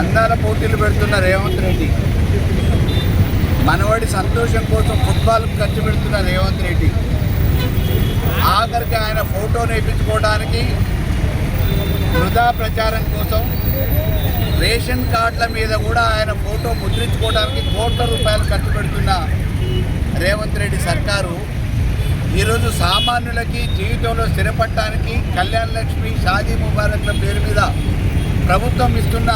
అందాల పోటీలు పెడుతున్న రేవంత్ రెడ్డి, మనవాడి సంతోషం కోసం ఫుట్బాల్కు ఖర్చు పెడుతున్న రేవంత్ రెడ్డి, ఆఖరికి ఆయన ఫోటో నేర్పించుకోవడానికి వృధా ప్రచారం కోసం రేషన్ కార్డుల మీద కూడా ఆయన ఫోటో ముద్రించుకోవడానికి కోట్ల రూపాయలు ఖర్చు పెడుతున్న రేవంత్ రెడ్డి సర్కారు ఈరోజు సామాన్యులకి జీవితంలో స్థిరపడటానికి కళ్యాణ్ లక్ష్మి, షాదీ ముబారక్ల పేరు మీద ప్రభుత్వం ఇస్తున్న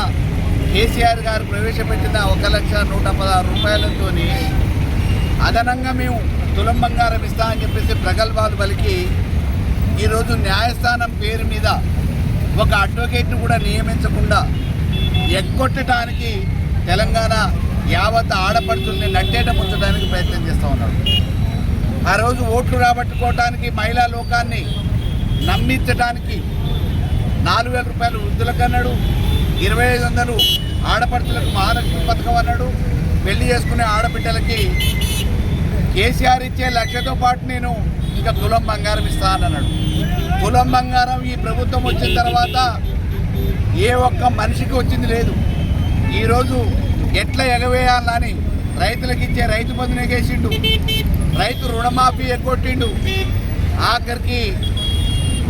కేసీఆర్ గారు ప్రవేశపెట్టిన 1,116,000 రూపాయలతో అదనంగా మేము తులం బంగారం ఇస్తా అని చెప్పేసి ప్రగల్భాలు పలికి ఈరోజు న్యాయస్థానం పేరు మీద ఒక అడ్వకేట్ను కూడా నియమించకుండా ఎగ్గొట్టడానికి తెలంగాణ యావత్ ఆడపడుతుల్ని నట్టేట ముంచడానికి ప్రయత్నం చేస్తూ ఉన్నాడు. ఆ రోజు ఓట్లు రాబట్టుకోవటానికి మహిళా లోకాన్ని నమ్మించడానికి 4,000 రూపాయలు వృద్ధులకు అన్నాడు, 2,500 ఆడపడుతులకు మహాలక్ష్మి పథకం అన్నాడు, పెళ్లి చేసుకునే ఆడబిడ్డలకి కేసీఆర్ ఇచ్చే 1,00,000తో పాటు నేను ఇంకా తులం బంగారం ఇస్తానన్నాడు. తులం బంగారం ఈ ప్రభుత్వం వచ్చిన తర్వాత ఏ ఒక్క మనిషికి వచ్చింది లేదు. ఈరోజు ఎట్లా ఎగవేయాలని రైతులకు ఇచ్చే రైతు బంధుని ఎగేసిండు, రైతు రుణమాఫీ ఎగ్గొట్టిండు, ఆఖరికి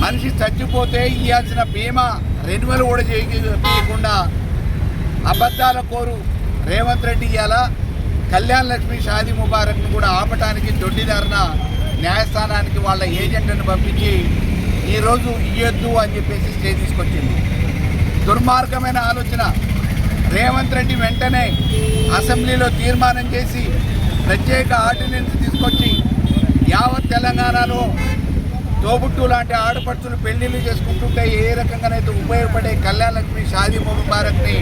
మనిషి చచ్చిపోతే ఇవ్వాల్సిన బీమా రెన్యువల్ కూడా చేయకుండా అబద్ధాల కోరు రేవంత్ రెడ్డి ఇవాళ కళ్యాణ్ లక్ష్మి, షాదీ ముబారక్ను కూడా ఆపటానికి దొడ్డిదారిన న్యాయస్థానానికి వాళ్ళ ఏజెంట్లను పంపించి ఈరోజు ఇయ్యొద్దు అని చెప్పేసి స్టే తీసుకొచ్చింది. దుర్మార్గమైన ఆలోచన. రేవంత్ రెడ్డి వెంటనే అసెంబ్లీలో తీర్మానం చేసి ప్రత్యేక ఆర్డినెన్స్ తీసుకొచ్చి యావత్ తెలంగాణలో తోబుట్టు లాంటి ఆడపడుచులు పెళ్లిళ్ళు చేసుకుంటుంటే ఏ రకంగానైతే ఉపయోగపడే కళ్యాణ్ లక్ష్మి, షాదీ ముబారక్ని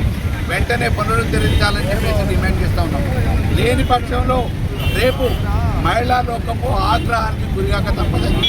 వెంటనే పునరుద్ధరించాలని చెప్పేసి డిమాండ్ చేస్తూ ఉన్నాం. లేని పక్షంలో రేపు మహిళా లోకము ఆగ్రహానికి గురిగాక తప్పదని